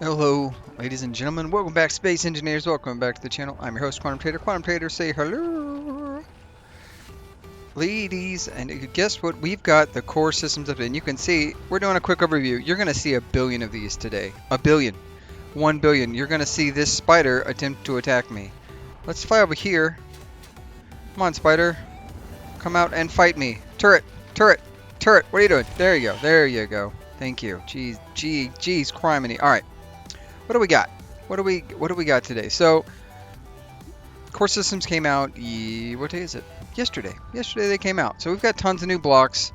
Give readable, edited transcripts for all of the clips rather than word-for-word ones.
Hello, ladies and gentlemen. Welcome back, Space Engineers. Welcome back to the channel. I'm your host, Quantum Tator. Quantum Tator, say hello. Ladies, and guess what? We've got the core systems up, and you can see we're doing a quick overview. You're going to see 1 billion of these today. 1 billion. 1 billion. You're going to see this spider attempt to attack me. Let's fly over here. Come on, spider. Come out and fight me. Turret, turret, turret. What are you doing? There you go. There you go. Thank you. Jeez, jeez, criminy. All right. What do we got? What do we got today? So, core systems came out. What day is it? Yesterday. Yesterday they came out. So we've got tons of new blocks.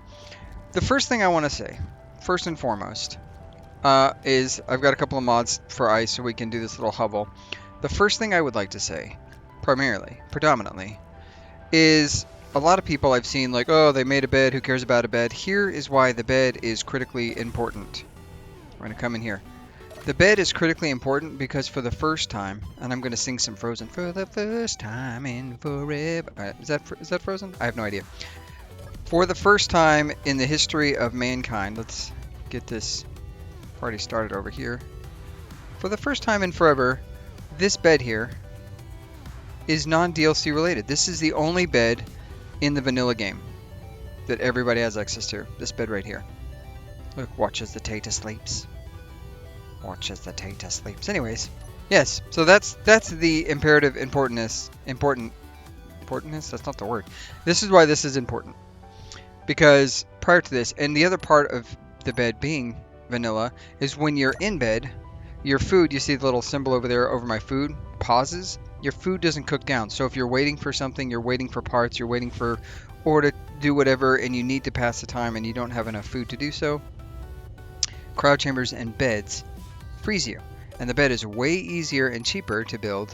The first thing I want to say, first and foremost, is I've got a couple of mods for ice so we can do this little hovel. The first thing I would like to say, predominantly, is a lot of people I've seen like, oh, they made a bed. Who cares about a bed? Here is why the bed is critically important. We're gonna come in here. The bed is critically important because for the first time, and I'm going to sing some Frozen, for the first time in forever. Is that Frozen? I have no idea. For the first time in the history of mankind, let's get this party started over here. For the first time in forever, this bed here is non-DLC related. This is the only bed in the vanilla game that everybody has access to. This bed right here. Look, watch as the Tator sleeps. Watch as the Tator sleeps. Anyways, yes. So that's the imperative importantness. Importantness? That's not the word. This is why this is important. Because prior to this, and the other part of the bed being vanilla, is when you're in bed, your food, you see the little symbol over there over my food, pauses. Your food doesn't cook down. So if you're waiting for something, you're waiting for parts, you're waiting for, or to do whatever, and you need to pass the time and you don't have enough food to do so, cryo chambers and beds freeze you, and the bed is way easier and cheaper to build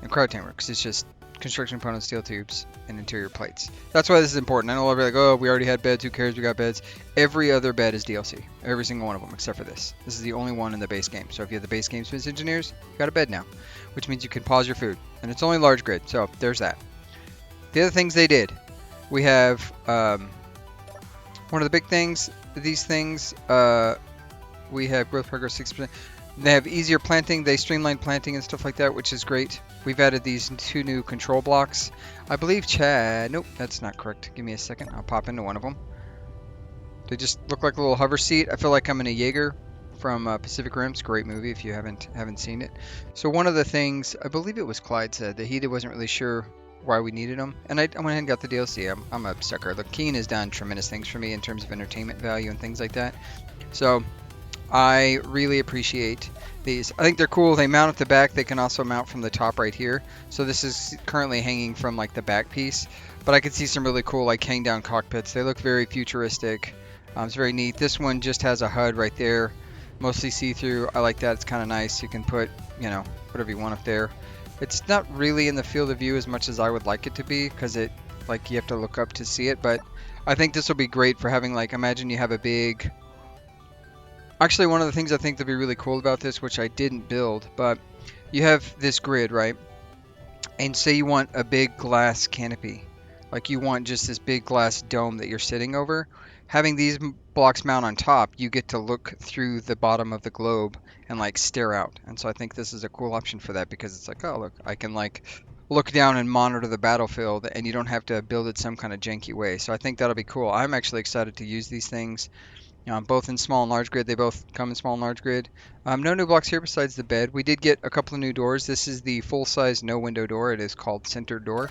than cryo chamber because it's just construction components, steel tubes, and interior plates. That's why this is important. I know everybody like, oh, we already had beds. Who cares? We got beds. Every other bed is DLC. Every single one of them, except for this. This is the only one in the base game. So if you have the base game Space Engineers, you got a bed now, which means you can pause your food, and it's only large grid. So there's that. The other things they did, we have one of the big things. These things. We have growth progress 6%. They have easier planting. They streamline planting and stuff like that, which is great. We've added these 2 new control blocks. I believe Chad... Nope, that's not correct. Give me a second. I'll pop into one of them. They just look like a little hover seat. I feel like I'm in a Jaeger from Pacific Rim. It's a great movie if you haven't seen it. So one of the things, I believe it was Clyde said, that he wasn't really sure why we needed them. And I went ahead and got the DLC. I'm a sucker. The Keen has done tremendous things for me in terms of entertainment value and things like that. So I really appreciate these. I think they're cool. They mount at the back. They can also mount from the top right here. So this is currently hanging from like the back piece, but I could see some really cool like hang down cockpits. They look very futuristic. It's very neat. This one just has a HUD right there, mostly see-through. I like that. It's kind of nice. You can put, you know, whatever you want up there. It's not really in the field of view as much as I would like it to be because it, like, you have to look up to see it. But I think this will be great for having, like, imagine you have a big... Actually, one of the things I think that'd be really cool about this, which I didn't build, but you have this grid, right? And say you want a big glass canopy. Like you want just this big glass dome that you're sitting over. Having these blocks mount on top, you get to look through the bottom of the globe and like stare out. And so I think this is a cool option for that because it's like, oh, look, I can like look down and monitor the battlefield and you don't have to build it some kind of janky way. So I think that'll be cool. I'm actually excited to use these things. Both in small and large grid. They both come in small and large grid. No new blocks here besides the bed. We did get a couple of new doors. This is the full-size no window door. It is called centered door.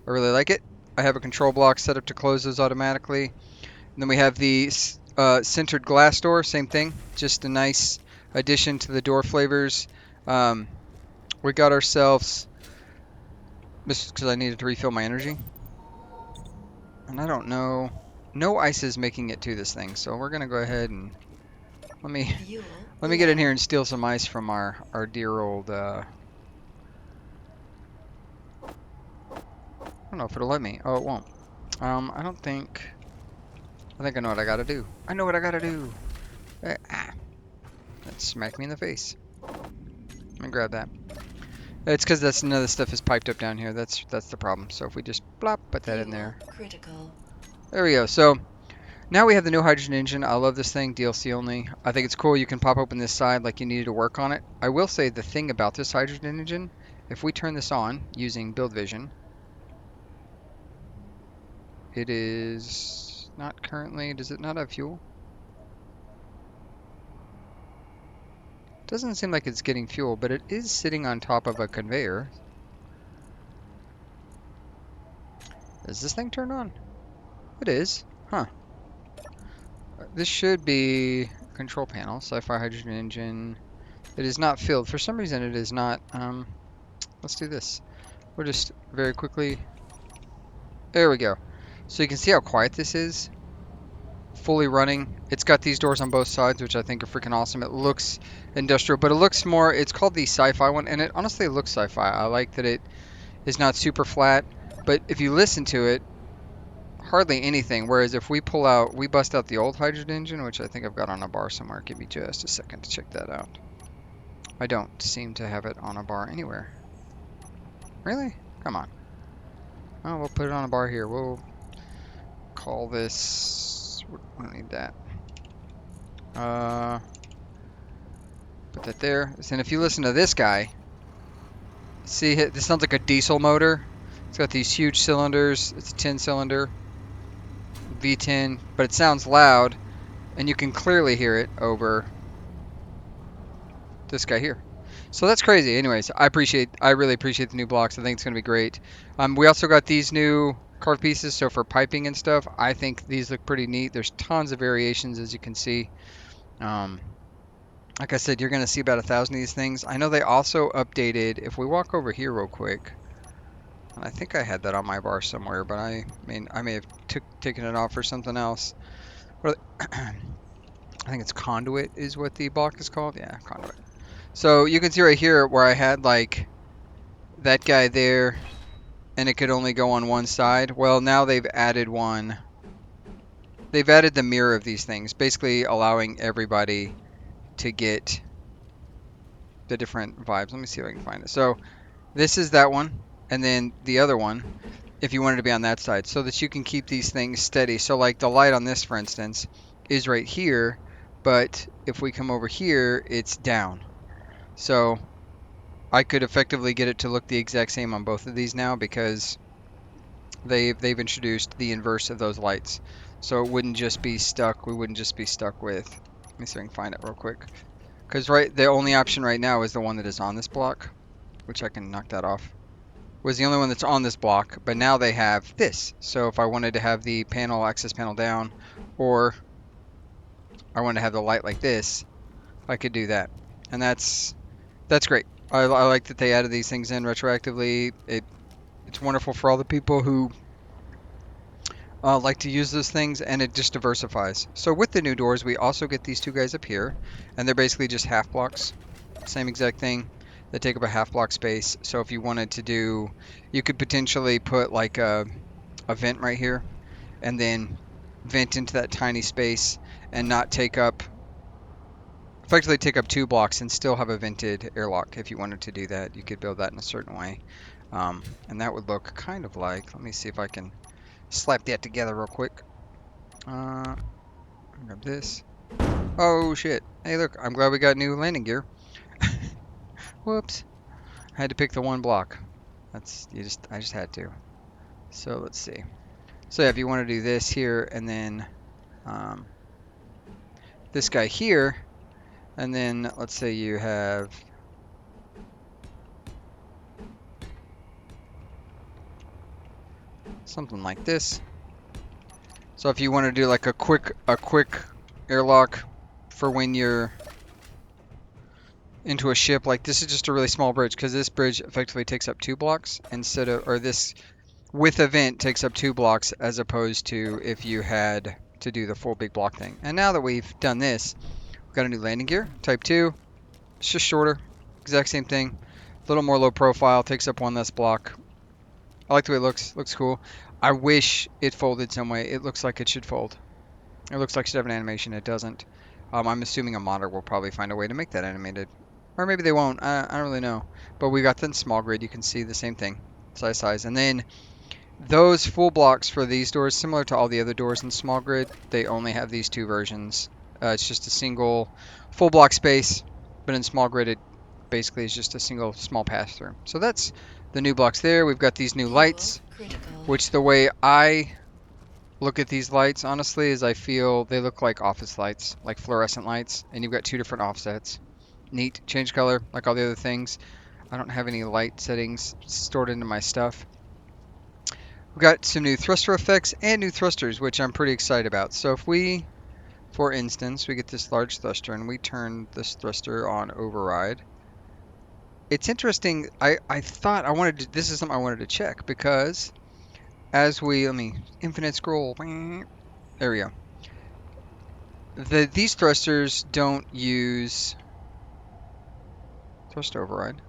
I really like it. I have a control block set up to close those automatically. And then we have the centered glass door. Same thing. Just a nice addition to the door flavors. We got ourselves... This is because I needed to refill my energy. And I don't know... No ice is making it to this thing, so we're gonna go ahead and let me get in here and steal some ice from our dear old I don't know if it'll let me. Oh, it won't. I think I know what I gotta do. I know what I gotta do. That smacked me in the face. Let me grab that. It's because that's none of the stuff is piped up down here. That's the problem. So if we just plop, put that in there. Critical. There we go. So Now we have the new hydrogen engine. I love this thing, DLC only. I think it's cool. You can pop open this side like you needed to work on it. I will say the thing about this hydrogen engine, if we turn this on using build vision, it is not currently, does it not have fuel? Doesn't seem like it's getting fuel, but it is sitting on top of a conveyor. Is this thing turned on? It is. Huh. This should be control panel, sci-fi hydrogen engine. It is not filled. For some reason it is not. Let's do this. We'll just very quickly. There we go. So you can see how quiet this is. Fully running. It's got these doors on both sides, which I think are freaking awesome. It looks industrial, but it looks more, it's called the sci-fi one, and it honestly looks sci-fi. I like that it is not super flat, but if you listen to it, hardly anything. Whereas if we bust out the old hydrogen engine, which I think I've got on a bar somewhere. Give me just a second to check that out. I don't seem to have it on a bar anywhere. Really? Come on. Oh, we'll put it on a bar here. We'll call this, we don't need that. Put that there. And if you listen to this guy, see, this sounds like a diesel motor. It's got these huge cylinders. It's a 10-cylinder V10, but it sounds loud, and you can clearly hear it over this guy here. So that's crazy. Anyways, I really appreciate the new blocks. I think it's going to be great. We also got these new carved pieces, so for piping and stuff, I think these look pretty neat. There's tons of variations, as you can see. Like I said, you're going to see about 1,000 of these things. I know they also updated, if we walk over here real quick, and I think I had that on my bar somewhere, but I may have taken it off for something else. I think it's conduit is what the block is called. Yeah, conduit. So you can see right here where I had like that guy there and it could only go on one side. Well, now they've added one. They've added the mirror of these things, basically allowing everybody to get the different vibes. Let me see if I can find it. So this is that one, and then the other one, if you wanted to be on that side, so that you can keep these things steady. So like the light on this, for instance, is right here, but if we come over here, it's down. So I could effectively get it to look the exact same on both of these now because they've introduced the inverse of those lights. So it wouldn't just be stuck. We wouldn't just be stuck with. Let me see if I can find it real quick. Because the only option right now is the one that is on this block, which I can knock that off. Was the only one that's on this block, but now they have this. So if I wanted to have the access panel down, or I wanted to have the light like this, I could do that. And that's great. I like that they added these things in retroactively. It's wonderful for all the people who like to use those things, and it just diversifies. So with the new doors, we also get these two guys up here, and they're basically just half blocks. Same exact thing. They take up a half block space. So if you wanted to do, you could potentially put like a vent right here, and then vent into that tiny space and not effectively take up 2 blocks and still have a vented airlock. If you wanted to do that, you could build that in a certain way. And that would look kind of like, let me see if I can slap that together real quick. Grab this. Oh shit. Hey look, I'm glad we got new landing gear. Whoops. I had to pick the one block. I just had to. So let's see. So yeah, if you want to do this here and then this guy here, and then let's say you have something like this. So if you want to do like a quick airlock for when you're into a ship, like this is just a really small bridge because this bridge effectively takes up 2 blocks instead of, or this with a vent takes up 2 blocks as opposed to if you had to do the full big block thing. And now that we've done this, we've got a new landing gear, type 2. It's just shorter, exact same thing. A little more low profile, takes up 1 less block. I like the way it looks cool. I wish it folded some way. It looks like it should fold. It looks like it should have an animation. It doesn't. I'm assuming a modder will probably find a way to make that animated. Or maybe they won't. I don't really know. But we got the small grid. You can see the same thing. Size. And then Those full blocks for these doors, similar to all the other doors in small grid, they only have these two versions. It's just a single full block space, but in small grid it basically is just a single small pass through. So that's the new blocks there. We've got these new lights, which the way I look at these lights, honestly, is I feel they look like office lights, like fluorescent lights, and you've got two different offsets. Neat, change color, like all the other things. I don't have any light settings stored into my stuff. We've got some new thruster effects and new thrusters, which I'm pretty excited about. So if we, for instance, we get this large thruster and we turn this thruster on override, it's interesting. I thought I wanted to, this is something I wanted to check because as we, let me, infinite scroll, there we go. These thrusters don't use thrust override.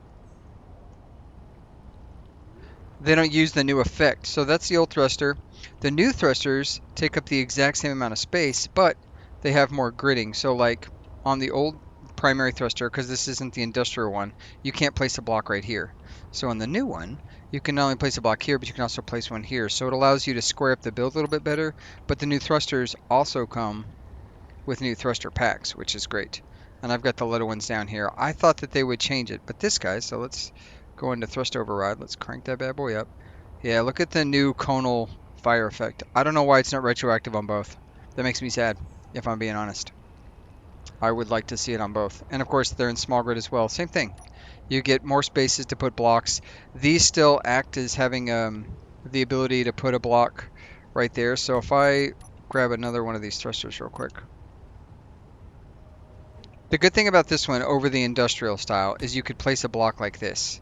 They don't use the new effect. So that's the old thruster. The new thrusters take up the exact same amount of space, but they have more gridding. So like on the old primary thruster, because this isn't the industrial one, you can't place a block right here. So on the new one, you can not only place a block here, but you can also place one here. So it allows you to square up the build a little bit better. But the new thrusters also come with new thruster packs, which is great. And I've got the little ones down here. I thought that they would change it, but this guy, so let's go into thrust override. Let's crank that bad boy up. Yeah, look at the new conal fire effect. I don't know why it's not retroactive on both. That makes me sad, if I'm being honest. I would like to see it on both. And of course, they're in small grid as well. Same thing. You get more spaces to put blocks. These still act as having the ability to put a block right there. So if I grab another one of these thrusters real quick. The good thing about this one over the industrial style is you could place a block like this,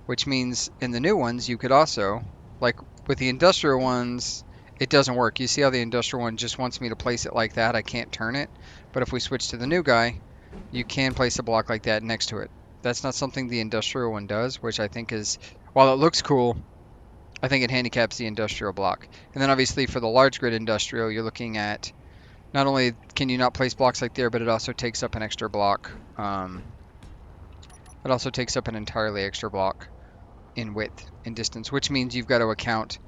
which means in the new ones you could also, like with the industrial ones, it doesn't work. You see how the industrial one just wants me to place it like that. I can't turn it. But if we switch to the new guy, you can place a block like that next to it. That's not something the industrial one does, which I think is, while it looks cool, I think it handicaps the industrial block. And then obviously for the large grid industrial, you're looking at not only can you not place blocks like there, but it also takes up an extra block. It also takes up an entirely extra block in width and distance, which means you've got to account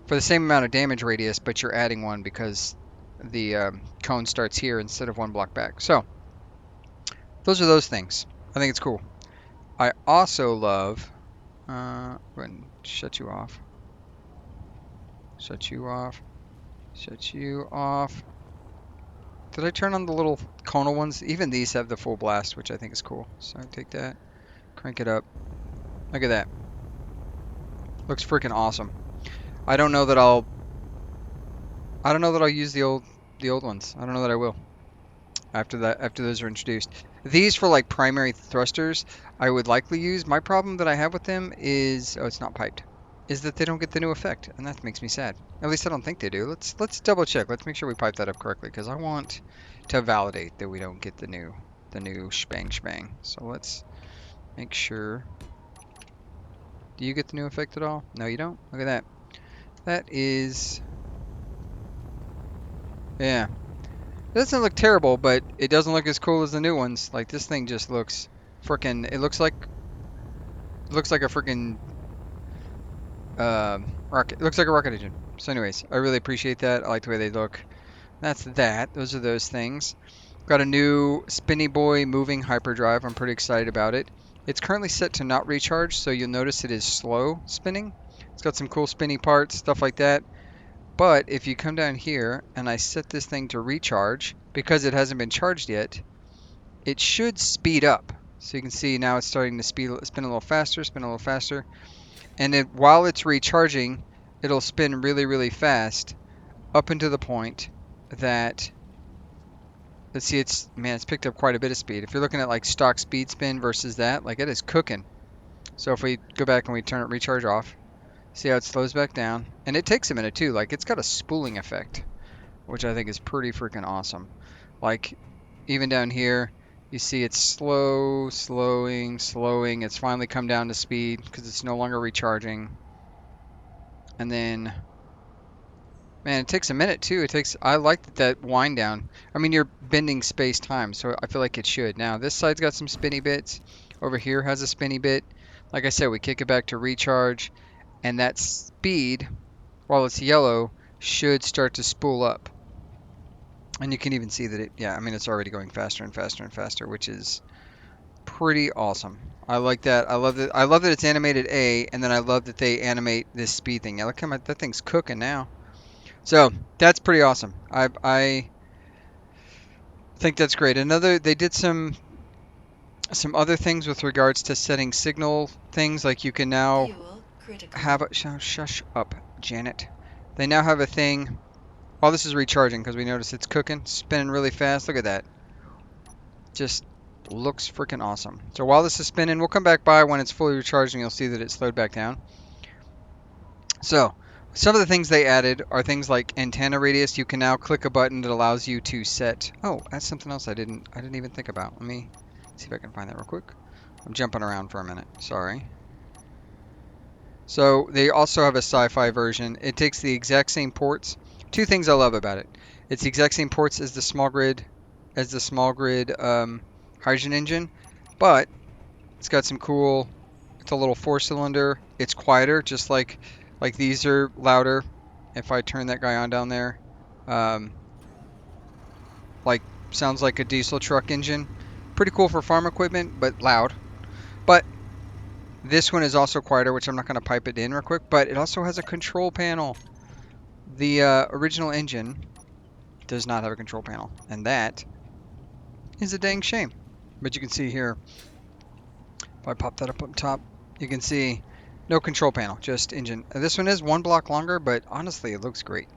for the same amount of damage radius, but you're adding one because the cone starts here instead of one block back. So those are those things. I think it's cool. I also love, go ahead and shut you off. Shut you off. Shut you off. Did I turn on the little conal ones? Even these have the full blast, which I think is cool. So I take that, crank it up. Look at that. Looks freaking awesome. I don't know that I'll use the old ones. I don't know that I will. After those are introduced. These for like primary thrusters, I would likely use. My problem that I have with them is, oh, it's not piped, is that they don't get the new effect, and that makes me sad. At least I don't think they do. Let's double check. Let's make sure we pipe that up correctly because I want to validate that we don't get the new shbang shbang. So let's make sure. Do you get the new effect at all? No, you don't. Look at that. That is, yeah. It doesn't look terrible, but it doesn't look as cool as the new ones. Like this thing just looks freaking. It looks like a freaking rocket. It looks like a rocket engine. So, anyways, I really appreciate that. I like the way they look. That's that. Those are those things. Got a new Spinny Boy moving hyperdrive. I'm pretty excited about it. It's currently set to not recharge, so you'll notice it is slow spinning. It's got some cool spinny parts, stuff like that. But if you come down here and I set this thing to recharge, because it hasn't been charged yet, it should speed up. So you can see now it's starting to spin a little faster, spin a little faster. And while it's recharging, it'll spin really, really fast up into the point that, let's see, it's picked up quite a bit of speed. If you're looking at like stock speed spin versus that, like it is cooking. So if we go back and we turn it recharge off, see how it slows back down. And it takes a minute too. Like it's got a spooling effect, which I think is pretty freaking awesome. Like even down here, you see it's slowing. It's finally come down to speed because it's no longer recharging. And then, man, it takes a minute too. I like that wind down. I mean, you're bending space-time, so I feel like it should. Now, this side's got some spinny bits. Over here has a spinny bit. Like I said, we kick it back to recharge, and that speed while it's yellow, should start to spool up. And you can even see that yeah, I mean, it's already going faster and faster and faster, which is pretty awesome. I like that. I love that it's animated A, and then I love that they animate this speed thing. Yeah, look how much that thing's cooking now. So that's pretty awesome. I think that's great. They did some other things with regards to setting signal things, like you can now have a shush up, Janet. They now have a thing while this is recharging, because we notice it's cooking, spinning really fast. Look at that. Just looks freaking awesome. So while this is spinning, we'll come back by when it's fully recharged and you'll see that it's slowed back down. So some of the things they added are things like antenna radius. You can now click a button that allows you to set. Oh, that's something else I didn't even think about. Let me see if I can find that real quick. I'm jumping around for a minute. Sorry. So they also have a sci-fi version. It takes the exact same ports. Two things I love about it. It's the exact same ports as the small grid hydrogen engine, but it's got some cool. It's a little 4-cylinder. It's quieter, just like these are louder. If I turn that guy on down there, um, like sounds like a diesel truck engine. Pretty cool for farm equipment, but loud. But this one is also quieter, which I'm not going to pipe it in real quick. But it also has a control panel. The original engine does not have a control panel, and that is a dang shame. But you can see here, if I pop that up top, you can see no control panel, just engine. This one is 1 block longer, but honestly, it looks great.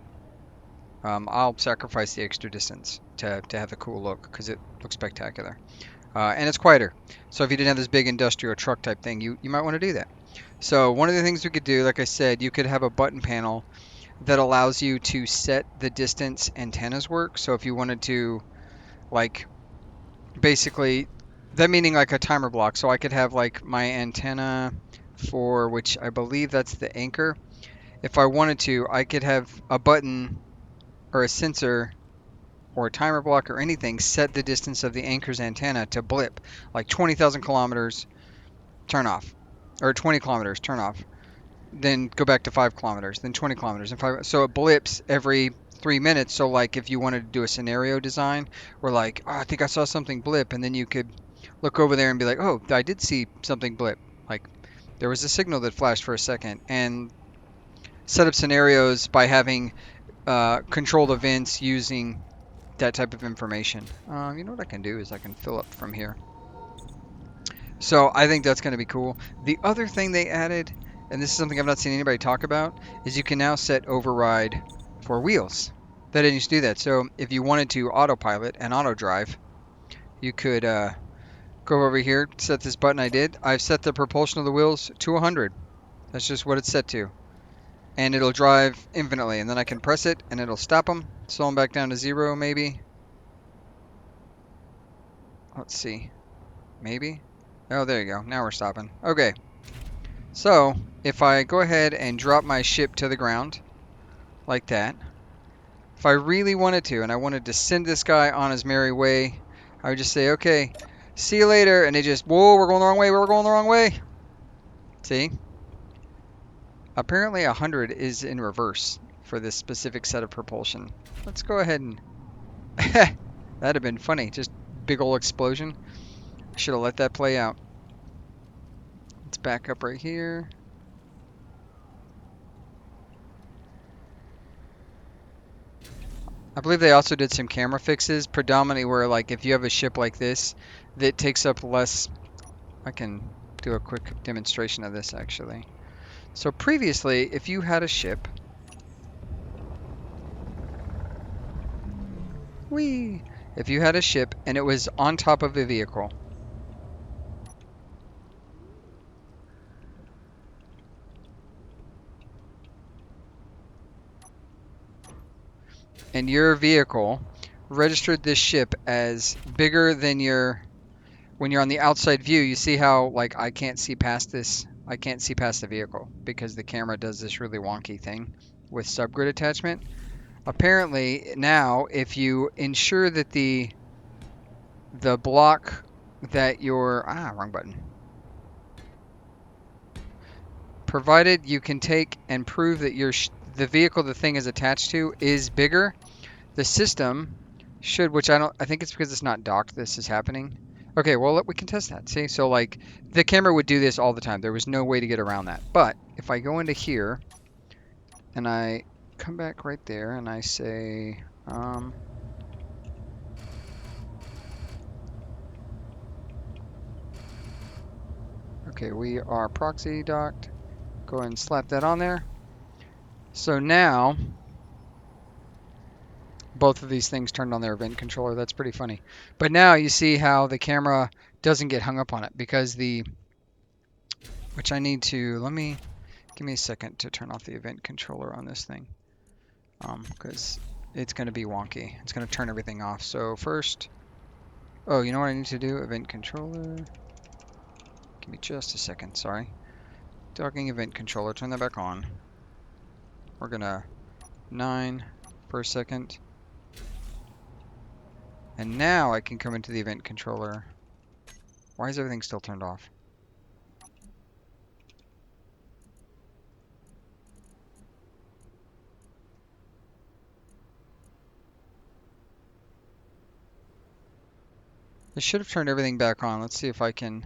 I'll sacrifice the extra distance to have the cool look because it looks spectacular. And it's quieter. So if you didn't have this big industrial truck type thing, you might want to do that. So one of the things we could do, like I said, you could have a button panel that allows you to set the distance antennas work. So if you wanted to, like, basically, that meaning like a timer block. So I could have like my antenna for which I believe that's the anchor. If I wanted to, I could have a button or a sensor or a timer block or anything set the distance of the anchor's antenna to blip, like 20,000 kilometers, turn off, or 20 kilometers, turn off, then go back to 5 kilometers, then 20 kilometers, and 5. So it blips every 3 minutes. So like if you wanted to do a scenario design, where like, oh, I think I saw something blip, and then you could look over there and be like, oh, I did see something blip. Like there was a signal that flashed for a second, and set up scenarios by having controlled events using that type of information. You know what I can do is I can fill up from here. So I think that's going to be cool. The other thing they added, and this is something I've not seen anybody talk about, is you can now set override for wheels. That didn't used to do that. So if you wanted to autopilot and auto drive, you could go over here, set this button I did. I've set the propulsion of the wheels to 100. That's just what it's set to. And it'll drive infinitely. And then I can press it and it'll stop them. Slow them back down to 0 maybe. Let's see. Maybe? Oh, there you go. Now we're stopping. Okay. So, if I go ahead and drop my ship to the ground, like that, if I really wanted to, and I wanted to send this guy on his merry way, I would just say, okay, see you later, and it just, whoa, we're going the wrong way, we're going the wrong way. See? Apparently 100 is in reverse for this specific set of propulsion. Let's go ahead and, that'd have been funny, just big ol' explosion. Should have let that play out. Let's back up right here. I believe they also did some camera fixes, predominantly where, like, if you have a ship like this that takes up less. I can do a quick demonstration of this actually. So previously, if you had a ship, if you had a ship and it was on top of a vehicle, and your vehicle registered this ship as bigger than when you're on the outside view, you see how, like, I can't see past this. I can't see past the vehicle because the camera does this really wonky thing with subgrid attachment. Apparently now, if you ensure that the block that your wrong button. Provided you can take and prove that the vehicle the thing is attached to is bigger, the system should, which I think it's because it's not docked this is happening. Okay, well, we can test that. See, so like the camera would do this all the time. There was no way to get around that. But if I go into here and I come back right there and I say, okay, we are proxy docked. Go ahead and slap that on there. So now both of these things turned on their event controller. That's pretty funny. But now you see how the camera doesn't get hung up on it because which I need to, give me a second to turn off the event controller on this thing. Because it's going to be wonky. It's going to turn everything off. So first, oh, you know what I need to do? Event controller. Give me just a second, sorry. Docking event controller, turn that back on. We're going to 9 per second. And now I can come into the event controller. Why is everything still turned off? I should have turned everything back on. Let's see if I can.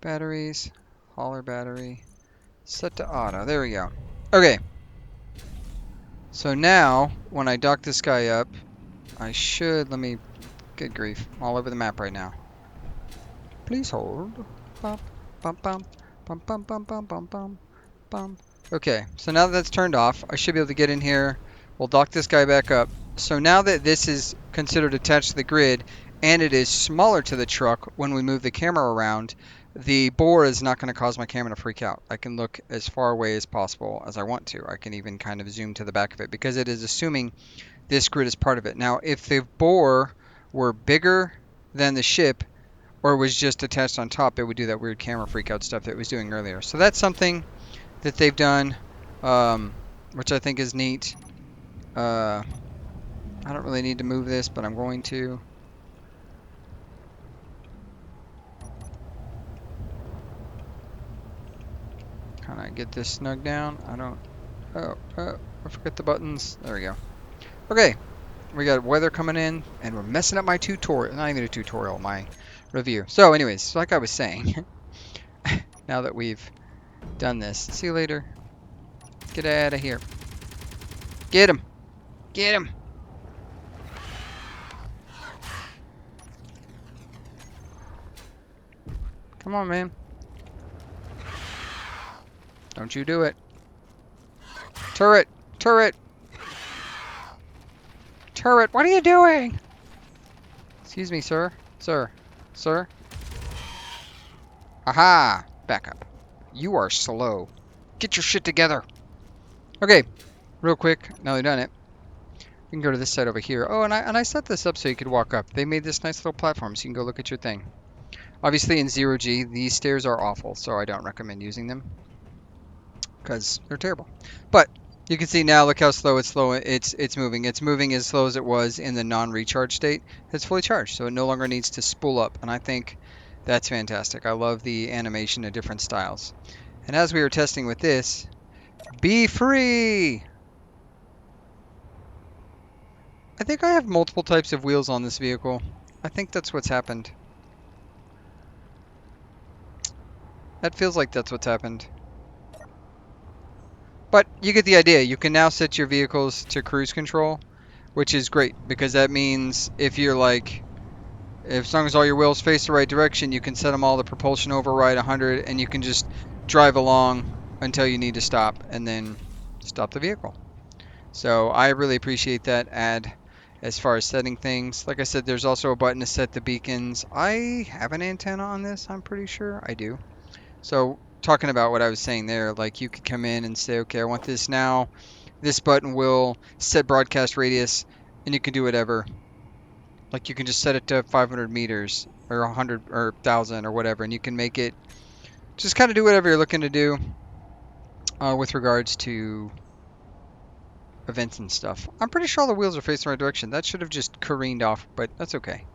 Batteries, hauler battery, set to auto. There we go. Okay. So now, when I dock this guy up, I should, good grief, I'm all over the map right now. Please hold. Bum, bum, bum, bum, bum, bum, bum, bum, bum, bum. Okay, so now that that's turned off, I should be able to get in here. We'll dock this guy back up. So now that this is considered attached to the grid, and it is smaller to the truck when we move the camera around, the bore is not going to cause my camera to freak out. I can look as far away as possible as I want to. I can even kind of zoom to the back of it because it is assuming this grid is part of it. Now, if the bore were bigger than the ship or was just attached on top, it would do that weird camera freak out stuff that it was doing earlier. So that's something that they've done, which I think is neat. I don't really need to move this, but I'm going to. Kind of get this snug down. Oh, I forget the buttons. There we go. Okay, we got weather coming in, and we're messing up my tutorial. Not even a tutorial, my review. So anyways, like I was saying, now that we've done this, see you later. Get out of here. Get him. Get him. Come on, man. Don't you do it. Turret! Turret! Turret, what are you doing? Excuse me, sir. Sir. Sir. Aha! Back up. You are slow. Get your shit together. Okay, real quick, now they've done it. We can go to this side over here. Oh, and I set this up so you could walk up. They made this nice little platform so you can go look at your thing. Obviously in 0G, these stairs are awful, so I don't recommend using them. Because they're terrible. But you can see now, look how slow it's moving. It's moving as slow as it was in the non-recharge state. It's fully charged, so it no longer needs to spool up. And I think that's fantastic. I love the animation of different styles. And as we were testing with this, be free! I think I have multiple types of wheels on this vehicle. I think that's what's happened. That feels like that's what's happened. But you get the idea. You can now set your vehicles to cruise control, which is great because that means if you're like, as long as all your wheels face the right direction, you can set them all to propulsion override 100 and you can just drive along until you need to stop and then stop the vehicle. So I really appreciate that add as far as setting things. Like I said, there's also a button to set the beacons. I have an antenna on this, I'm pretty sure. I do. So talking about what I was saying there, like you could come in and say, okay, I want this now. This button will set broadcast radius, and you can do whatever. Like you can just set it to 500 meters or 100 or 1,000 or whatever, and you can make it just kind of do whatever you're looking to do with regards to events and stuff. I'm pretty sure all the wheels are facing the right direction. That should have just careened off, but that's okay.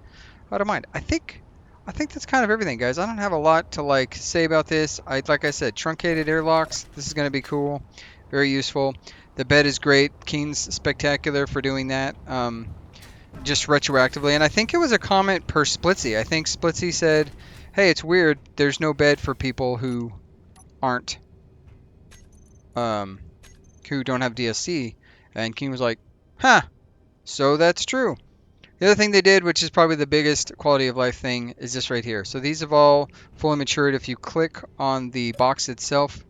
I don't mind. I think that's kind of everything, guys. I don't have a lot to like say about this. Like I said, truncated airlocks. This is going to be cool. Very useful. The bed is great. Keen's spectacular for doing that. Just retroactively. And I think it was a comment per Splitsy. I think Splitsy said, hey, it's weird. There's no bed for people aren't, um, who don't have DSC. And Keen was like, huh, so that's true. The other thing they did, which is probably the biggest quality of life thing, is this right here. So these have all fully matured. If you click on the box itself,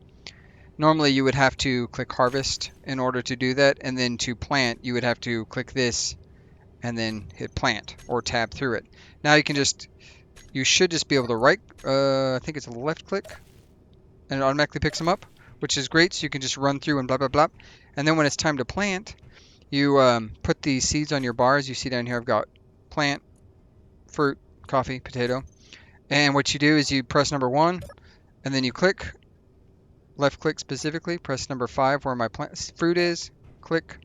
normally you would have to click harvest in order to do that. And then to plant, you would have to click this and then hit plant or tab through it. Now you should just be able to I think it's a left click and it automatically picks them up, which is great. So you can just run through and blah, blah, blah. And then when it's time to plant, you put the seeds on your bars. You see down here, I've got plant, fruit, coffee, potato. And what you do is you press number 1 and then you click, left click specifically, press number 5 where my fruit is, click,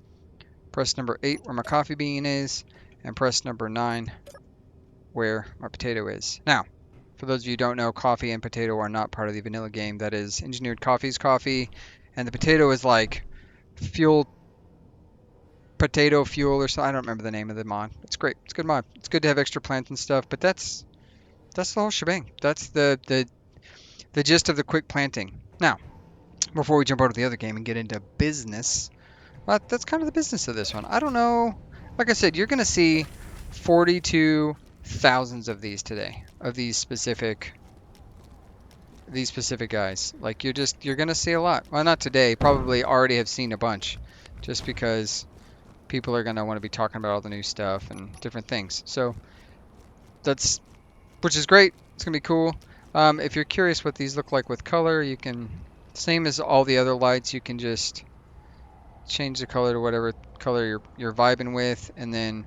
press number 8 where my coffee bean is, and press number 9 where my potato is. Now, for those of you who don't know, coffee and potato are not part of the vanilla game. That is engineered coffee's coffee, and the potato is like fuel, potato fuel or something. I don't remember the name of the mod. It's great. It's a good mod. It's good to have extra plants and stuff, but that's the whole shebang. That's the gist of the quick planting. Now, before we jump out of the other game and get into business, well, that's kind of the business of this one. I don't know. Like I said, you're going to see 42 thousands of these today, of these specific guys. Like you're going to see a lot. Well, not today. Probably already have seen a bunch, just because people are going to want to be talking about all the new stuff and different things. So that's which is great. It's gonna be cool. If you're curious what these look like with color, you can, same as all the other lights, you can just change the color to whatever color you're vibing with, and then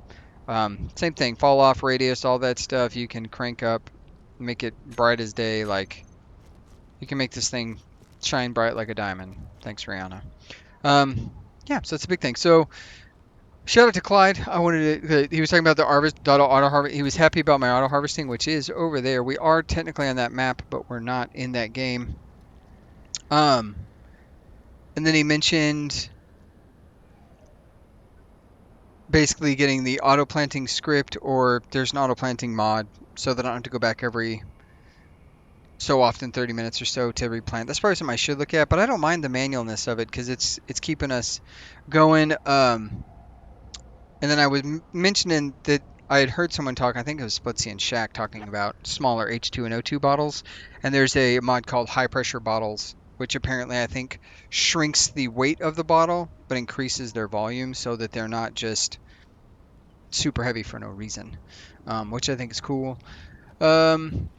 same thing, fall off radius, all that stuff. You can crank up, make it bright as day. Like you can make this thing shine bright like a diamond. Thanks, Rihanna. Um, yeah, so it's a big thing. So shout out to Clyde. I wanted to. He was talking about the auto harvest. He was happy about my auto harvesting, which is over there. We are technically on that map, but we're not in that game. Um, and then he mentioned basically getting the auto planting script, or there's an auto planting mod, so that I don't have to go back every so often, 30 minutes or so, to replant. That's probably something I should look at, but I don't mind the manualness of it because it's keeping us going. And then I was mentioning that I had heard someone talk, I think it was Splitsy and Shaq, talking about smaller H2 and O2 bottles. And there's a mod called high pressure bottles, which apparently I think shrinks the weight of the bottle, but increases their volume so that they're not just super heavy for no reason, which I think is cool. Um,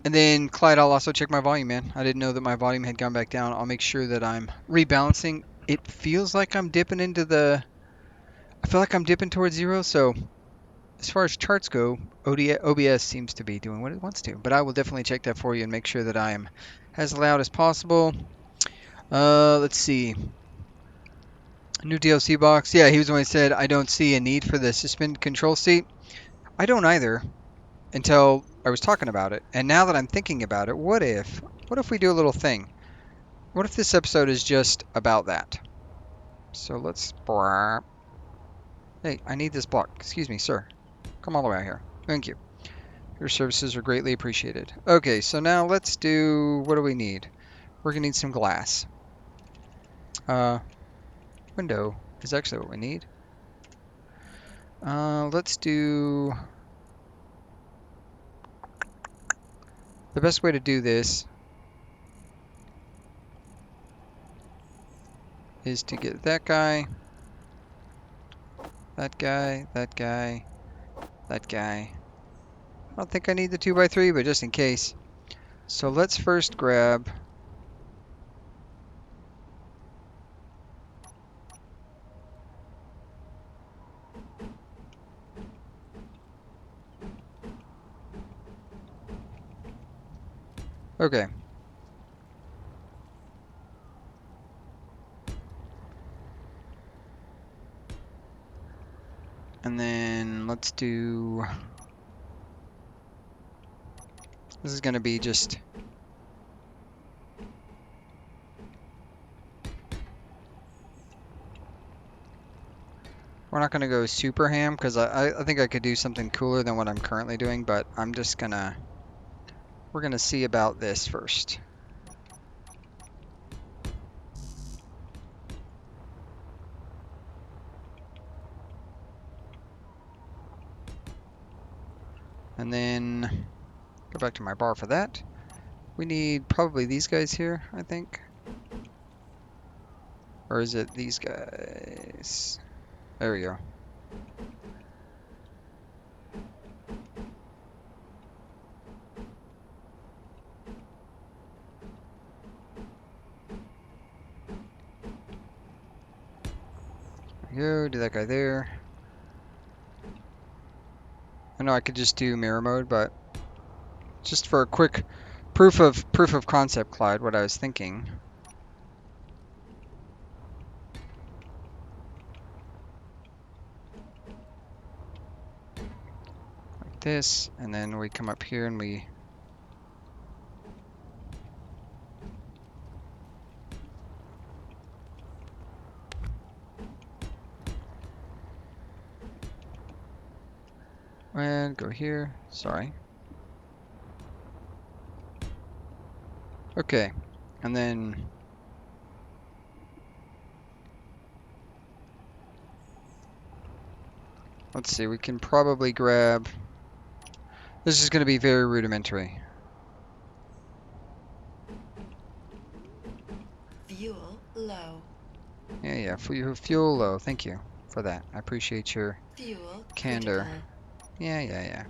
and then Clyde, I'll also check my volume, man. I didn't know that my volume had gone back down. I'll make sure that I'm rebalancing. It feels like I'm dipping I feel like I'm dipping towards 0, so as far as charts go, OBS seems to be doing what it wants to, but I will definitely check that for you and make sure that I am as loud as possible. Let's see. New DLC box. Yeah, he was the one who said, I don't see a need for the suspended control seat. I don't either until I was talking about it. And now that I'm thinking about it, what if we do a little thing? What if this episode is just about that? So let's, hey, I need this block. Excuse me, sir. Come all the way out here. Thank you. Your services are greatly appreciated. Okay, so now let's do, what do we need? We're gonna need some glass. Uh, window is actually what we need. Let's do, the best way to do this is to get that guy, that guy, that guy, that guy. I don't think I need the 2x3, but just in case. So let's first grab, okay. And then let's do, this is gonna be just, We're not gonna go super ham because I think I could do something cooler than what I'm currently doing, but we're gonna see about this first. And then go back to my bar for that. We need probably these guys here, I think. Or is it these guys? There we go. There we go, do that guy there. I know I could just do mirror mode, but just for a quick proof of concept, Clyde, what I was thinking. Like this, and then we come up here and we and go here. Sorry. Okay, and then let's see, we can probably grab, this is going to be very rudimentary. Fuel low. Yeah, fuel low. Thank you for that. I appreciate your Fuel candor. critical. Yeah.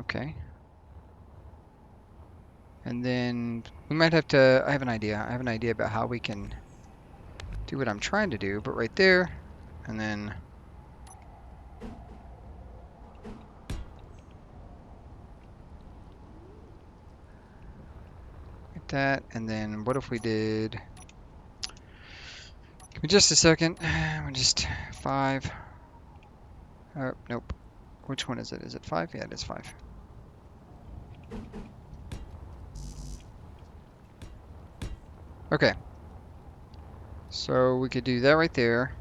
Okay. And then we might have to, I have an idea. I have an idea about how we can do what I'm trying to do, but right there, and then like that, and then what if we did, give me just a second, we're just 5, oh, nope. Which one is it? Is it 5? Yeah, it is 5. Okay. So we could do that right there.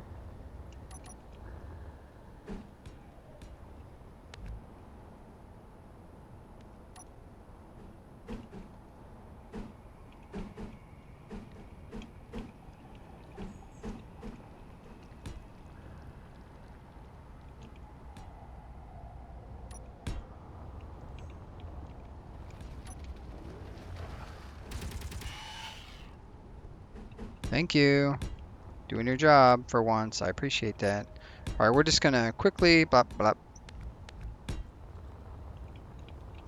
Thank you. Doing your job for once. I appreciate that. All right, we're just gonna quickly blop blop.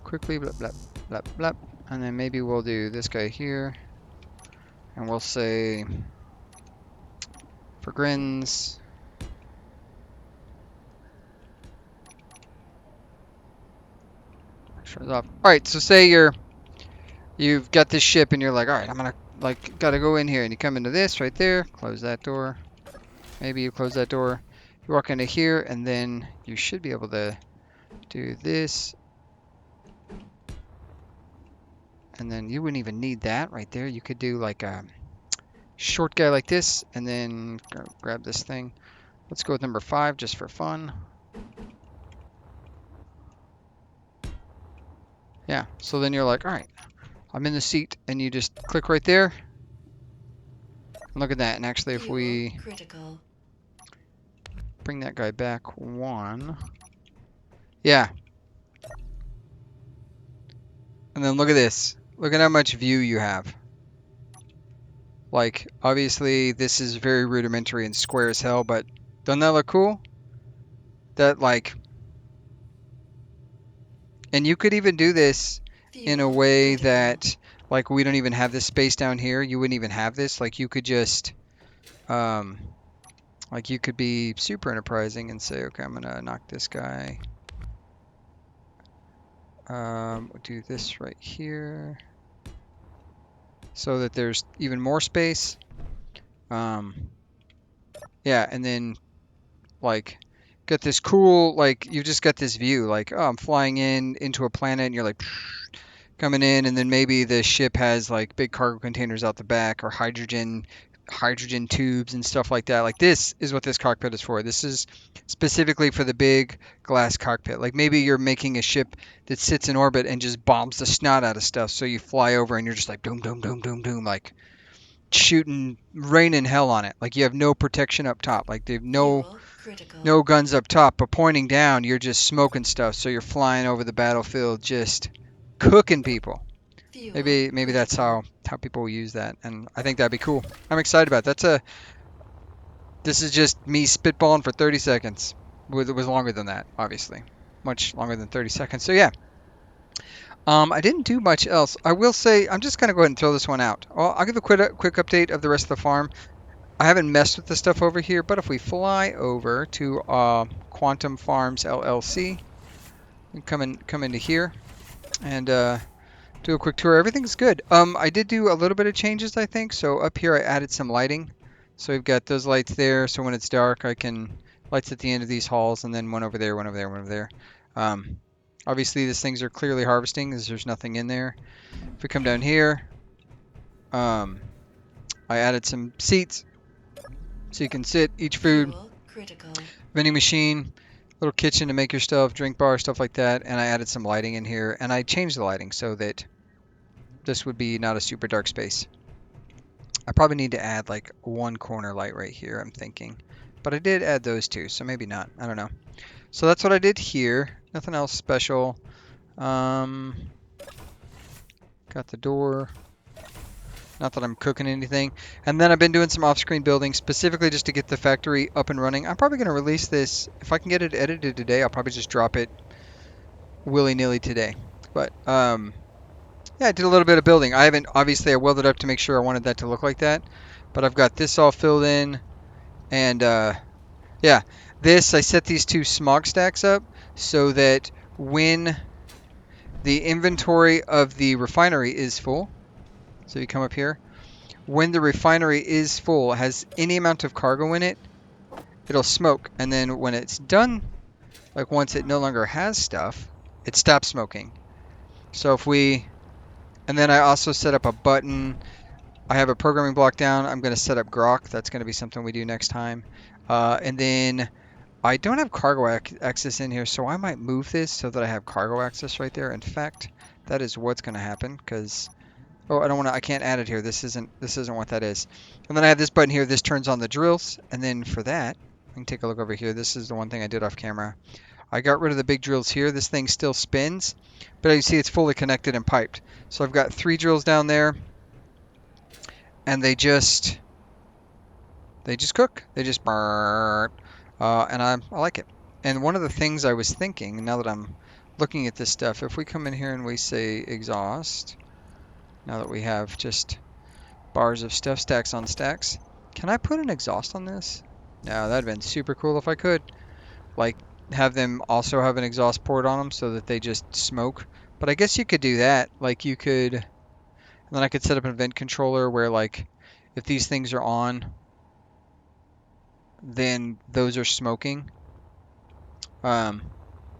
Quickly blop blop blop blop. And then maybe we'll do this guy here. And we'll say for grins. Shows off. All right, so say you've got this ship and you're like, all right, I'm gonna like gotta go in here, and you come into this right there. Close that door. Maybe you close that door. You walk into here, and then you should be able to do this. And then you wouldn't even need that right there. You could do like a short guy like this, and then grab this thing. Let's go with number 5 just for fun. Yeah, so then you're like, all right, I'm in the seat, and you just click right there. And look at that. And actually, if we critical. bring that guy back 1, yeah. And then look at this. Look at how much view you have. Like, obviously, this is very rudimentary and square as hell, but doesn't that look cool? That, like, and you could even do this in a Fuel way critical. that, like, we don't even have this space down here. You wouldn't even have this. Like, you could just, like, you could be super enterprising and say, okay, I'm gonna knock this guy. We'll do this right here. so that there's even more space. Yeah, and then like get this cool, like you just get this view like, oh, I'm flying in into a planet and you're like coming in, and then maybe the ship has like big cargo containers out the back or hydrogen tubes and stuff like that. Like this is what this cockpit is for. This is specifically for the big glass cockpit. Like maybe you're making a ship that sits in orbit and just bombs the snot out of stuff, so you fly over and you're just like doom doom doom doom doom, like shooting rain and hell on it. Like you have no protection up top. Like they've Fuel critical. no guns up top, but pointing down, you're just smoking stuff. So you're flying over the battlefield, just cooking people. Fuel Maybe that's critical. how people will use that, and I think that'd be cool. I'm excited about it. This is just me spitballing for 30 seconds. It was longer than that, obviously, much longer than 30 seconds. So yeah, I didn't do much else. I will say I'm just gonna go ahead and throw this one out. I'll give a quick update of the rest of the farm. I haven't messed with the stuff over here, but if we fly over to Quantum Farms LLC, and come into here and do a quick tour. Everything's good. I did do a little bit of changes, I think. So up here I added some lighting. So we've got those lights there. So when it's dark, I can lights at the end of these halls, and then one over there, one over there, one over there. Um, Obviously, these things are clearly harvesting because there's nothing in there. If we come down here, um, I added some seats so you can sit, eat food, Fuel critical. vending machine, little kitchen to make your stuff, drink bar, stuff like that. And I added some lighting in here, and I changed the lighting so that this would be not a super dark space. I probably need to add like one corner light right here, I'm thinking. But I did add those two, so maybe not. I don't know. So that's what I did here. Nothing else special. Um, got the door. Not that I'm cooking anything. And then I've been doing some off-screen building specifically just to get the factory up and running. I'm probably going to release this. If I can get it edited today, I'll probably just drop it willy-nilly today. But yeah, I did a little bit of building. Obviously I welded up to make sure I wanted that to look like that. But I've got this all filled in. And yeah, I set these two smog stacks up so that when the inventory of the refinery is full, so you come up here, when the refinery is full, has any amount of cargo in it, it'll smoke. And then when it's done, like once it no longer has stuff, it stops smoking. So and then I also set up a button. I have a programming block down. I'm going to set up Grok. That's going to be something we do next time. And then I don't have cargo access in here, so I might move this so that I have cargo access right there. In fact, that is what's going to happen because, oh, I can't add it here. This isn't what that is. And then I have this button here. This turns on the drills. And then for that, I can take a look over here. This is the one thing I did off camera. I got rid of the big drills here. This thing still spins, but you see it's fully connected and piped. So I've got 3 drills down there, and they just cook. They just burn. And I like it. And one of the things I was thinking, now that I'm looking at this stuff, if we come in here and we say exhaust, now that we have just bars of stuff, stacks on stacks, can I put an exhaust on this? No, that'd been super cool if I could. Like, have them also have an exhaust port on them so that they just smoke. But I guess you could do that. Like, you could, and then I could set up an event controller where, like, if these things are on, then those are smoking. Um,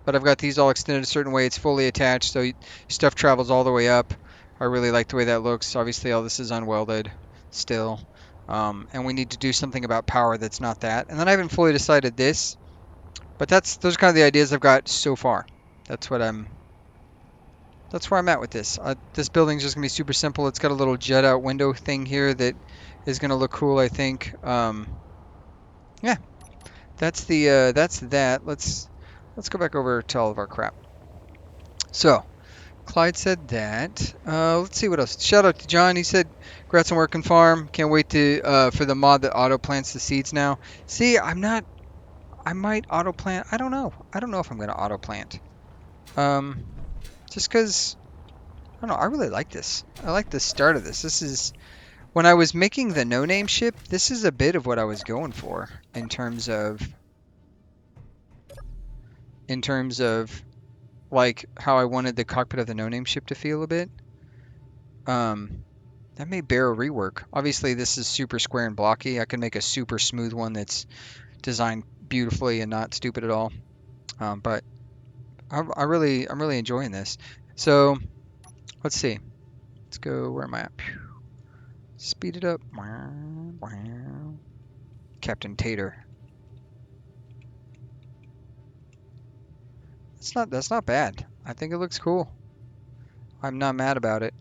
but I've got these all extended a certain way. It's fully attached, so stuff travels all the way up. I really like the way that looks. Obviously, all this is unwelded still. And we need to do something about power that's not that. And then I haven't fully decided this, but those are kind of the ideas I've got so far. That's where I'm at with this. This building's just gonna be super simple. It's got a little jet out window thing here that is gonna look cool, I think. Yeah, that's that. Let's go back over to all of our crap. So, Clyde said that. Let's see what else. Shout out to John. He said, "Congrats on working farm. Can't wait to for the mod that auto plants the seeds now." See, I'm not. I might auto plant. I don't know. I don't know if I'm gonna auto plant. Um, just because I don't know. I really like this. I like the start of this. This is when I was making the no name ship. This is a bit of what I was going for in terms of like how I wanted the cockpit of the no name ship to feel a bit. Um, That may bear a rework. Obviously, this is super square and blocky. I can make a super smooth one that's designed beautifully and not stupid at all. But I'm really enjoying this. So let's see. Let's go. Where am I at? Speed it up. Captain Tator. That's not bad. I think it looks cool. I'm not mad about it.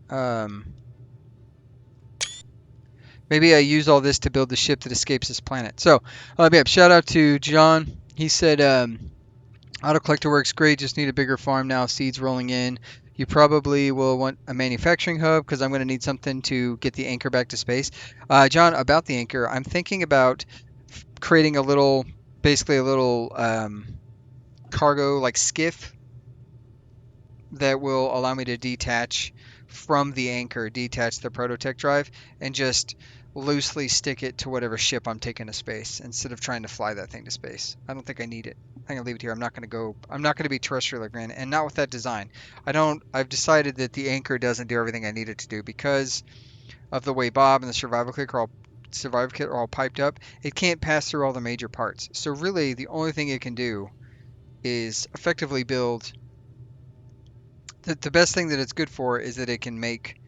Maybe I use all this to build the ship that escapes this planet. So, yeah, shout out to John. He said, auto collector works great. Just need a bigger farm now. Seeds rolling in. You probably will want a manufacturing hub because I'm going to need something to get the anchor back to space. John, about the anchor, I'm thinking about creating a little, basically a little cargo like skiff that will allow me to detach from the anchor, detach the prototech drive, and just loosely stick it to whatever ship I'm taking to space instead of trying to fly that thing to space. I don't think I need it. I'm gonna leave it here. I'm not gonna be terrestrial again, and not with that design. I've decided that the anchor doesn't do everything I need it to do because of the way Bob and the survival kit are all piped up. It can't pass through all the major parts. So really, the only thing it can do is effectively build the best thing that it's good for is that it can make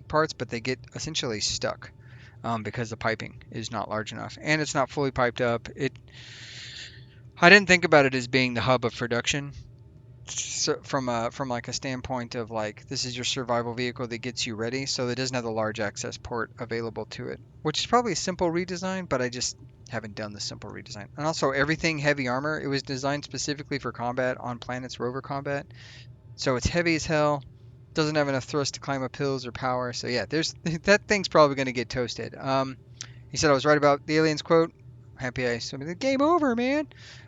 parts, but they get essentially stuck because the piping is not large enough and it's not fully piped up. It I didn't think about it as being the hub of production. So from like a standpoint of like this is your survival vehicle that gets you ready, so it doesn't have the large access port available to it, which is probably a simple redesign, but I just haven't done the simple redesign. And also everything heavy armor, it was designed specifically for combat on planets, rover combat. So it's heavy as hell. Doesn't have enough thrust to climb up hills or power. So yeah, there's that thing's probably going to get toasted. He said I was right about the aliens quote. Happy I submitted the game over, man.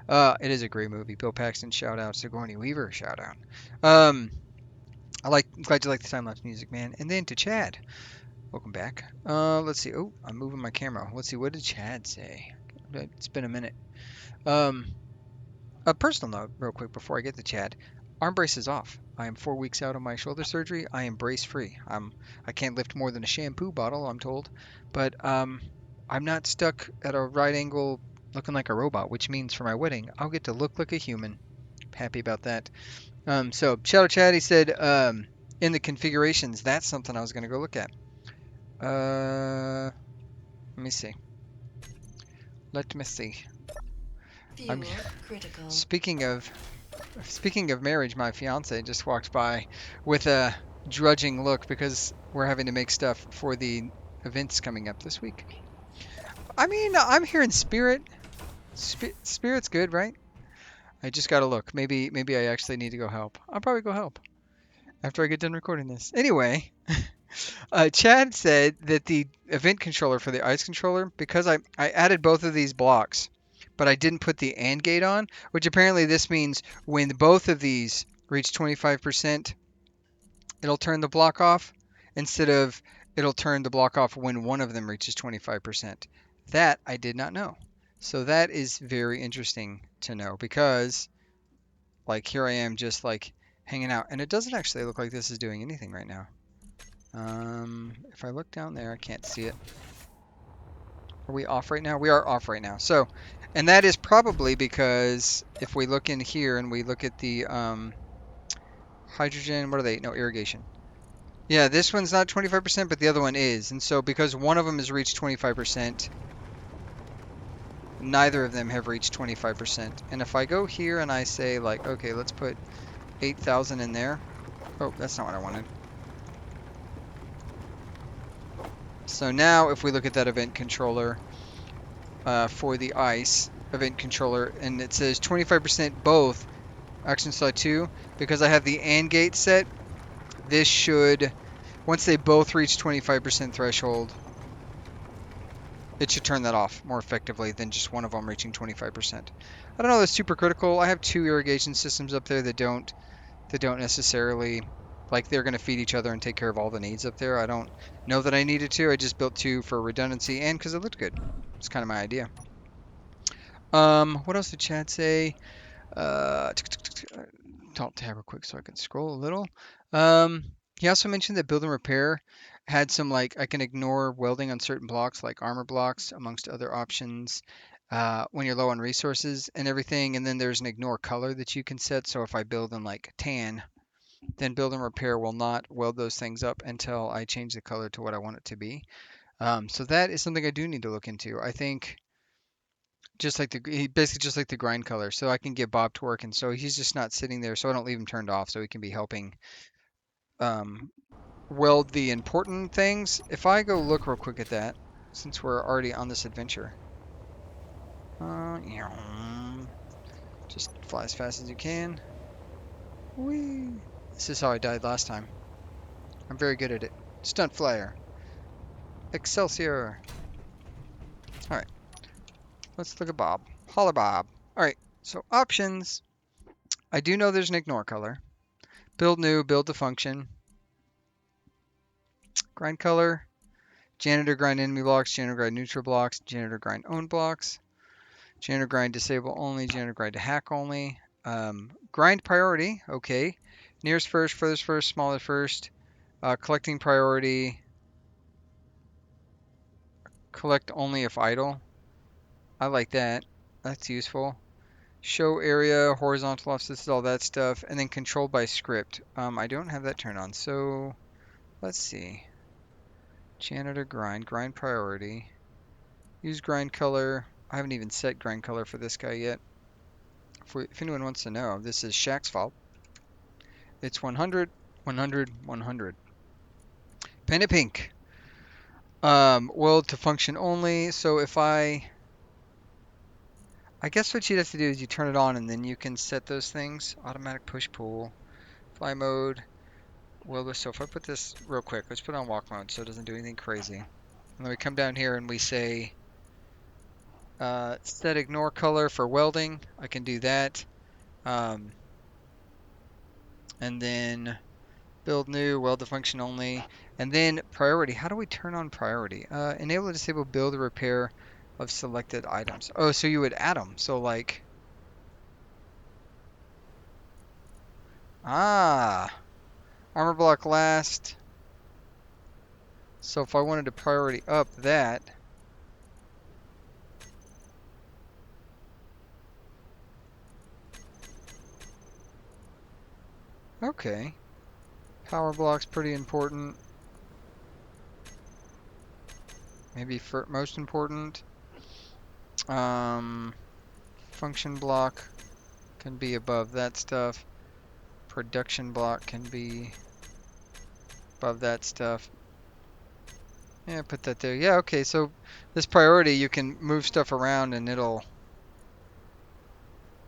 It is a great movie. Bill Paxton shout out. Sigourney Weaver shout out. Um, glad you like the time lapse music, man. And then to Chad, welcome back. Let's see. Oh, I'm moving my camera. Let's see. What did Chad say? It's been a minute. Um, A personal note, real quick, before I get to Chad. Arm braces off. I am 4 weeks out of my shoulder surgery. I am brace free. I can't lift more than a shampoo bottle, I'm told, but I'm not stuck at a right angle looking like a robot, which means for my wedding I'll get to look like a human. Happy about that. So shout out Chad. He said in the configurations, that's something I was gonna go look at. Let me see. Let me see. I'm Fuel critical. speaking of Speaking of marriage, my fiance just walked by with a drudging look because we're having to make stuff for the events coming up this week. I mean, I'm here in spirit. Spirit's good, right? I just gotta look. Maybe I actually need to go help. I'll probably go help after I get done recording this. Anyway, Chad said that the event controller for the ice controller, because I added both of these blocks, but I didn't put the AND gate on, which apparently this means when both of these reach 25%, it'll turn the block off instead of it'll turn the block off when one of them reaches 25%. That I did not know. So that is very interesting to know because like here I am just like hanging out and it doesn't actually look like this is doing anything right now. If I look down there, I can't see it. Are we off right now? We are off right now. So, and that is probably because if we look in here and we look at the hydrogen, what are they? No, irrigation. Yeah, this one's not 25%, but the other one is. And so because one of them has reached 25%, neither of them have reached 25%. And if I go here and I say like, okay, let's put 8,000 in there. Oh, that's not what I wanted. So now if we look at that event controller for the ice event controller, and it says 25% both, action slide 2, because I have the AND gate set, this should, once they both reach 25% threshold, it should turn that off more effectively than just one of them reaching 25%. I don't know, that's super critical. I have two irrigation systems up there that don't necessarily, like they're going to feed each other and take care of all the needs up there. I don't know that I needed to. I just built two for redundancy and because it looked good. It's kind of my idea. What else did Chad say? Uh, Alt tab real quick so I can scroll a little. He also mentioned that build and repair had some like I can ignore welding on certain blocks like armor blocks amongst other options when you're low on resources and everything. And then there's an ignore color that you can set. So if I build in like tan, then build and repair will not weld those things up until I change the color to what I want it to be. So that is something I do need to look into. I think just like he basically just like the grind color. So I can get Bob to work, and so he's just not sitting there. So I don't leave him turned off, so he can be helping um, weld the important things. If I go look real quick at that, since we're already on this adventure, yeah, just fly as fast as you can. Whee! This is how I died last time. I'm very good at it. Stunt flyer. Excelsior. All right, let's look at Bob. Holler Bob. All right, so options. I do know there's an ignore color. Build new, build the function. Grind color. Janitor grind enemy blocks, janitor grind neutral blocks, janitor grind own blocks. Janitor grind disable only, janitor grind to hack only. Grind priority, okay. Nearest first, furthest first, smaller first. Collecting priority, collect only if idle. I like that. That's useful. Show area, horizontal offsets, all that stuff. And then controlled by script. I don't have that turned on, so let's see. Janitor grind, grind priority. Use grind color. I haven't even set grind color for this guy yet. If anyone wants to know, this is Shaq's fault. It's 100, 100, 100. Paint pink. World to function only. So if I guess what you'd have to do is you turn it on and then you can set those things. Automatic push pull, fly mode. Well, so if I put this real quick, let's put it on walk mode so it doesn't do anything crazy. And then we come down here and we say set ignore color for welding. I can do that. Um, and then build new, weld the function only, and then priority. How do we turn on priority? Enable or disable build or repair of selected items. Oh, so you would add them. So like, armor block last. So if I wanted to priority up that, okay. Power block's pretty important. Maybe for most important. Um, function block can be above that stuff. Production block can be above that stuff. Yeah, put that there. Yeah, okay, so this priority, you can move stuff around and it'll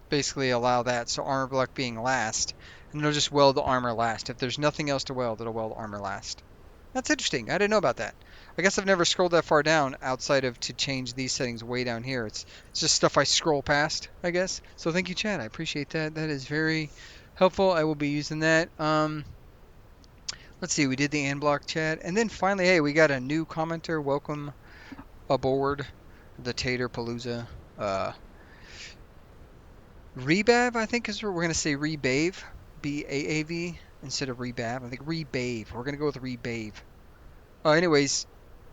basically allow that. So armor block being last, and it'll just weld the armor last. If there's nothing else to weld, it'll weld armor last. That's interesting. I didn't know about that. I guess I've never scrolled that far down outside of to change these settings way down here. It's just stuff I scroll past, I guess. So thank you, Chad. I appreciate that. That is very helpful. I will be using that. Let's see. We did the and block, Chad, and then finally, hey, we got a new commenter. Welcome aboard the Tator Palooza. Rebav, I think is what we're going to say. Rebave. B-A-A-V instead of Rebav. I think Rebave. We're going to go with Rebave. Anyways,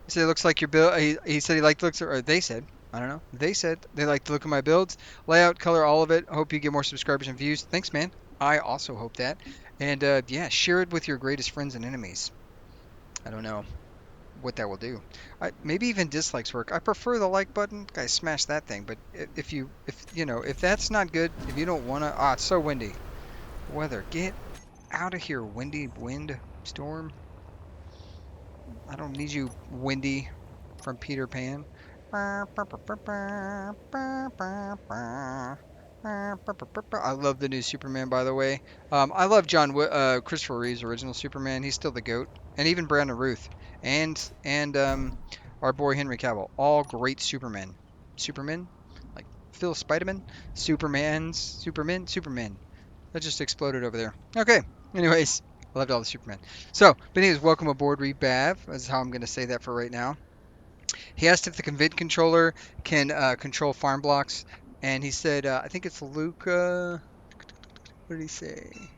he said it looks like your build. He said he liked looks, or they said, I don't know. They said they like to look at my builds, layout, color, all of it. I hope you get more subscribers and views. Thanks, man. I also hope that. And yeah, share it with your greatest friends and enemies. I don't know what that will do. Maybe even dislikes work. I prefer the like button. Guys, smash that thing. But if you know, if that's not good, if you don't wanna, it's so windy. Weather, get out of here, windy wind storm. I don't need you, windy from Peter Pan. I love the new Superman, by the way. I love Christopher Reeve's original Superman. He's still the goat, and even Brandon Ruth, and our boy Henry Cavill, all great Supermen. Supermen, like Phil Spiderman, Superman. That just exploded over there. Okay. Anyways, I loved all the Superman. So, but anyways, welcome aboard, Rebav. That's how I'm going to say that for right now. He asked if the convid controller can control farm blocks, and he said, I think it's Luca. What did he say?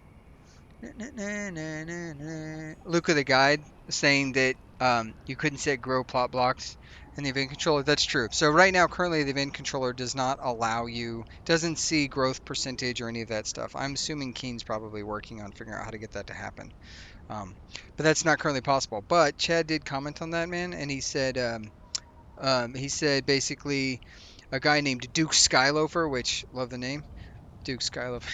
Luca the guide saying that You couldn't set grow plot blocks in the event controller. That's true. So right now, currently, the event controller does not allow you, doesn't see growth percentage or any of that stuff. I'm assuming Keen's probably working on figuring out how to get that to happen. Um, but that's not currently possible. But Chad did comment on that, man, and he said basically a guy named Duke Skyloafer, which love the name, Duke Skyloafer.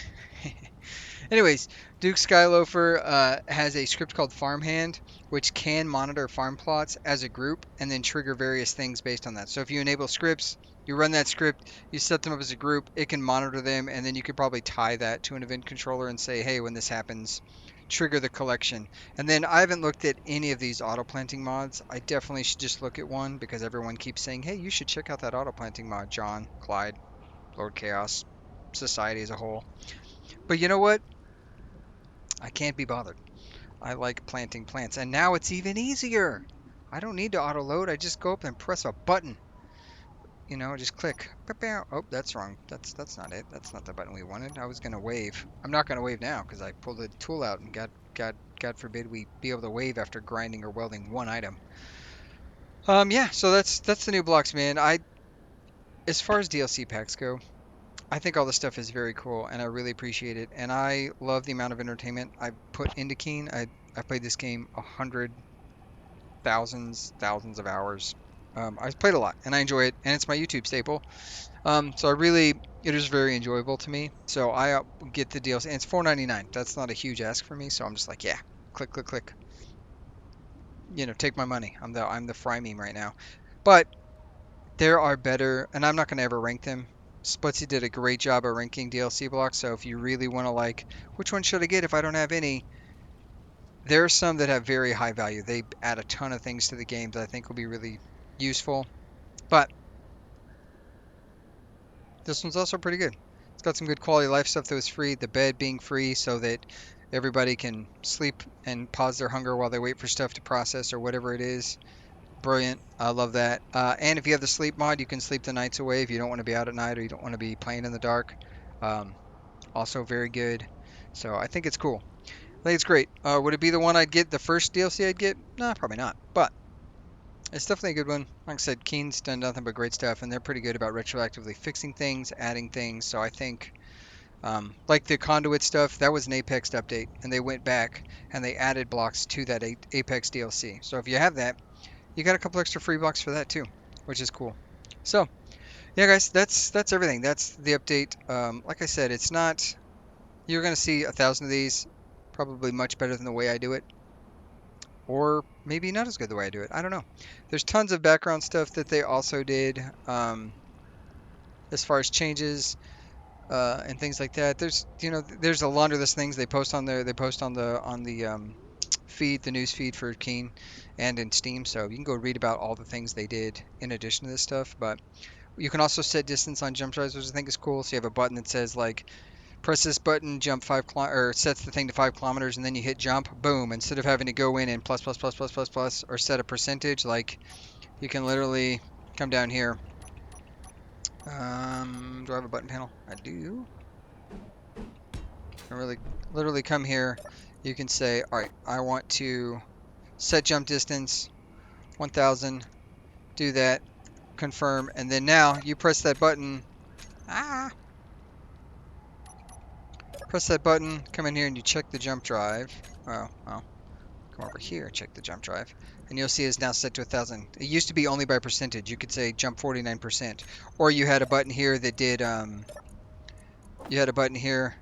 Anyways, Duke Skyloafer has a script called Farmhand, which can monitor farm plots as a group and then trigger various things based on that. So if you enable scripts, you run that script, you set them up as a group, it can monitor them, and then you could probably tie that to an event controller and say, hey, when this happens, trigger the collection. And then I haven't looked at any of these auto planting mods. I definitely should just look at one because everyone keeps saying, hey, you should check out that auto planting mod, John, Clyde, Lord Chaos, society as a whole. But you know what? I can't be bothered. I like planting plants, and now it's even easier. I don't need to auto load. I just go up and press a button. Just click. Oh, that's wrong. That's not it. That's not the button we wanted. I was gonna wave. I'm not gonna wave now because I pulled the tool out and God forbid we be able to wave after grinding or welding one item. Yeah. So that's the new blocks, man. As far as DLC packs go, I think all this stuff is very cool, and I really appreciate it. And I love the amount of entertainment I put into Keen. I played this game 100,000 thousands of hours. I've played a lot, and I enjoy it, and it's my YouTube staple. So it is very enjoyable to me. So I get the deals, and it's 4.99. That's not a huge ask for me. So I'm just like, yeah, click, click, click. Take my money. I'm the fry meme right now. But there are better, and I'm not going to ever rank them. Splitsy did a great job of ranking DLC blocks. So if you really want to like, which one should I get if I don't have any? There are some that have very high value. They add a ton of things to the game that I think will be really useful. But this one's also pretty good. It's got some good quality of life stuff that was free. The bed being free so that everybody can sleep and pause their hunger while they wait for stuff to process or whatever it is. Brilliant. I love that. And if you have the sleep mod, you can sleep the nights away if you don't want to be out at night or you don't want to be playing in the dark. Um, Also very good. So I think it's cool. I think it's great. Would it be the one I'd get, the first DLC I'd get? No, probably not. But it's definitely a good one. Like I said, Keen's done nothing but great stuff, and they're pretty good about retroactively fixing things, adding things. So I think, like the conduit stuff, that was an Apex update, and they went back and they added blocks to that Apex DLC. So if you have that, you got a couple extra free blocks for that too, which is cool. So yeah, guys, that's everything. That's the update. Like I said, it's not. You're gonna see 1,000 of these, probably much better than the way I do it. Or maybe not as good the way I do it. I don't know. There's tons of background stuff that they also did as far as changes and things like that. There's a laundry list of things they post on there. They post on the feed, the news feed for Keen and in Steam. So you can go read about all the things they did in addition to this stuff. But you can also set distance on jump drives, which I think is cool. So you have a button that says like press this button, jump 5 or sets the thing to 5 kilometers, and then you hit jump. Boom! Instead of having to go in and plus plus plus plus plus plus or set a percentage, like you can literally come down here. Do I have a button panel? I do. I really literally come here. You can say, all right, I want to set jump distance 1,000. Do that. Confirm, and then now you press that button. Ah! Press that button. Come in here and you check the jump drive. Oh, well. Come over here, check the jump drive, and you'll see it's now set to 1,000. It used to be only by percentage. You could say jump 49%, or you had a button here that did you had a button here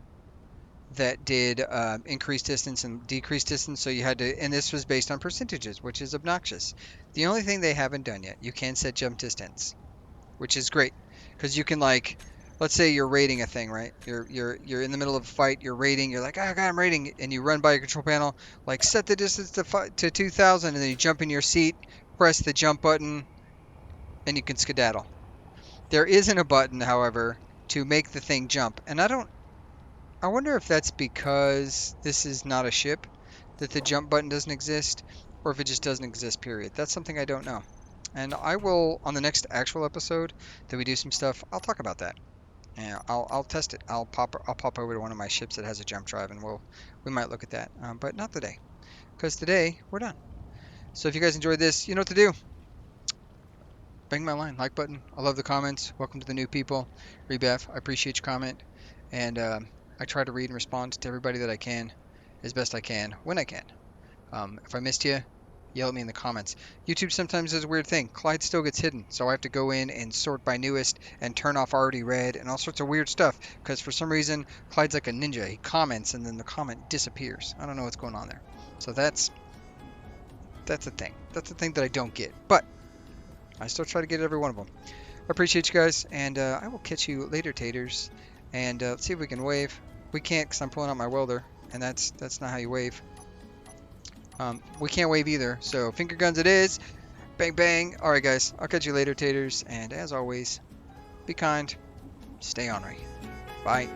that did increase distance and decrease distance. So you had to, and this was based on percentages, which is obnoxious. The only thing they haven't done yet, you can set jump distance, which is great because you can like. Let's say you're raiding a thing, right? You're in the middle of a fight. You're raiding. You're like, oh god, I'm raiding, and you run by your control panel, like set the distance to 2,000, and then you jump in your seat, press the jump button, and you can skedaddle. There isn't a button, however, to make the thing jump, and I don't. I wonder if that's because this is not a ship, that the jump button doesn't exist, or if it just doesn't exist. Period. That's something I don't know. And I will, on the next actual episode that we do some stuff, I'll talk about that. Yeah, I'll test it. I'll pop over to one of my ships that has a jump drive, and we might look at that. But not today, because today we're done. So if you guys enjoyed this, you know what to do. Bang my line, like button. I love the comments. Welcome to the new people. Rebef, I appreciate your comment. And I try to read and respond to everybody that I can as best I can when I can. If I missed you, yell at me in the comments. YouTube sometimes does a weird thing. Clyde still gets hidden, so I have to go in and sort by newest and turn off already read and all sorts of weird stuff because for some reason Clyde's like a ninja. He comments and then the comment disappears. I don't know what's going on there. So that's a thing. That's a thing that I don't get. But I still try to get every one of them. I appreciate you guys, and I will catch you later, taters. And let's see if we can wave. We can't because I'm pulling out my welder, and that's not how you wave. We can't wave either, so finger guns it is. Bang, bang. All right, guys. I'll catch you later, taters. And as always, be kind. Stay ornery. Bye.